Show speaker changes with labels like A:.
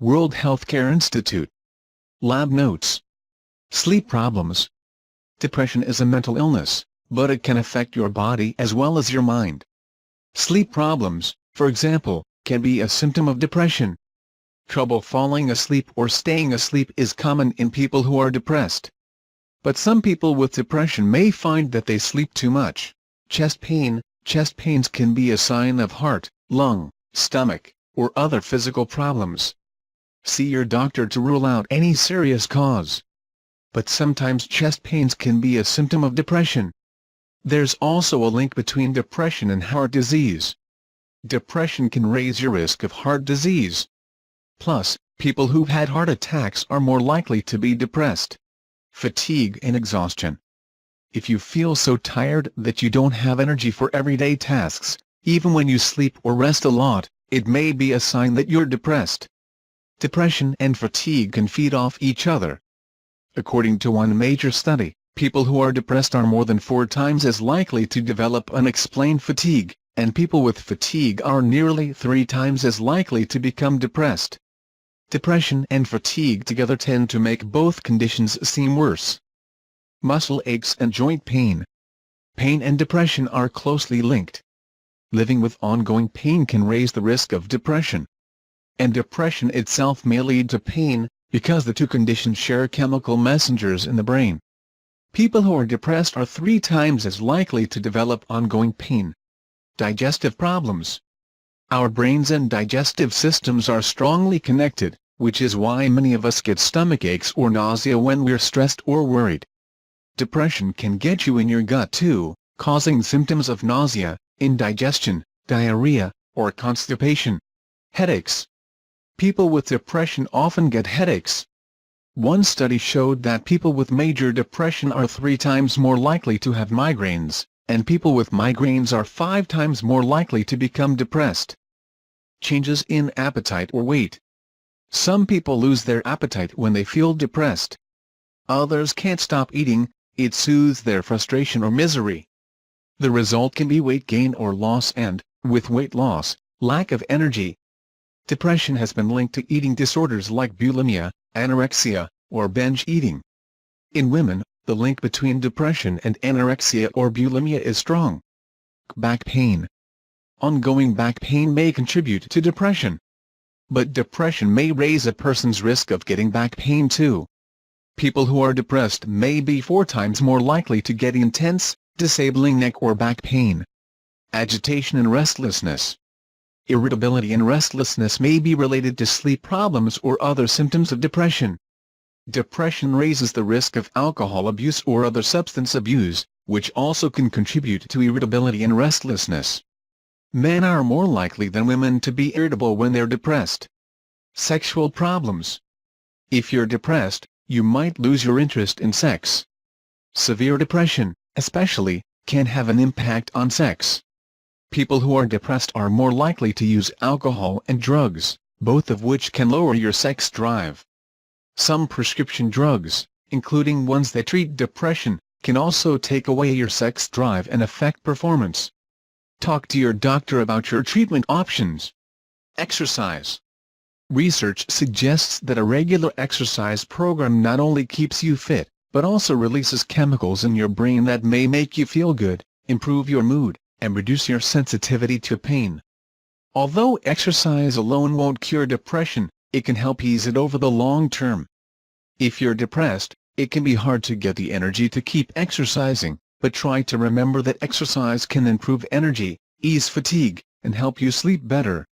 A: World Healthcare Institute. Lab notes. Sleep problems. Depression is a mental illness, but it can affect your body as well as your mind. Sleep problems, for example, can be a symptom of depression. Trouble falling asleep or staying asleep is common in people who are depressed. But some people with depression may find that they sleep too much. Chest pains can be a sign of heart, lung, stomach, or other physical problems. See your doctor to rule out any serious cause. But sometimes chest pains can be a symptom of depression. There's also a link between depression and heart disease. Depression can raise your risk of heart disease. Plus, people who've had heart attacks are more likely to be depressed. Fatigue and exhaustion. If you feel so tired that you don't have energy for everyday tasks, even when you sleep or rest a lot, it may be a sign that you're depressed. Depression and fatigue can feed off each other. According to one major study, people who are depressed are more than 4 times as likely to develop unexplained fatigue, and people with fatigue are nearly 3 times as likely to become depressed. Depression and fatigue together tend to make both conditions seem worse. Muscle aches and joint pain. Pain and depression are closely linked. Living with ongoing pain can raise the risk of depression. And depression itself may lead to pain, because the two conditions share chemical messengers in the brain. People who are depressed are 3 times as likely to develop ongoing pain. Digestive problems. Our brains and digestive systems are strongly connected, which is why many of us get stomach aches or nausea when we're stressed or worried. Depression can get you in your gut too, causing symptoms of nausea, indigestion, diarrhea, or constipation. Headaches. People with depression often get headaches. One study showed that people with major depression are 3 times more likely to have migraines, and people with migraines are 5 times more likely to become depressed. Changes in appetite or weight. Some people lose their appetite when they feel depressed. Others can't stop eating, it soothes their frustration or misery. The result can be weight gain or loss and, with weight loss, lack of energy. Depression has been linked to eating disorders like bulimia, anorexia, or binge eating. In women, the link between depression and anorexia or bulimia is strong. Back pain. Ongoing back pain may contribute to depression. But depression may raise a person's risk of getting back pain too. People who are depressed may be 4 times more likely to get intense, disabling neck or back pain. Agitation and restlessness. Irritability and restlessness may be related to sleep problems or other symptoms of depression. Depression raises the risk of alcohol abuse or other substance abuse, which also can contribute to irritability and restlessness. Men are more likely than women to be irritable when they're depressed. Sexual problems. If you're depressed, you might lose your interest in sex. Severe depression, especially, can have an impact on sex. People who are depressed are more likely to use alcohol and drugs, both of which can lower your sex drive. Some prescription drugs, including ones that treat depression, can also take away your sex drive and affect performance. Talk to your doctor about your treatment options. Exercise. Research suggests that a regular exercise program not only keeps you fit, but also releases chemicals in your brain that may make you feel good, improve your mood, and reduce your sensitivity to pain. Although exercise alone won't cure depression, it can help ease it over the long term. If you're depressed, it can be hard to get the energy to keep exercising, but try to remember that exercise can improve energy, ease fatigue, and help you sleep better.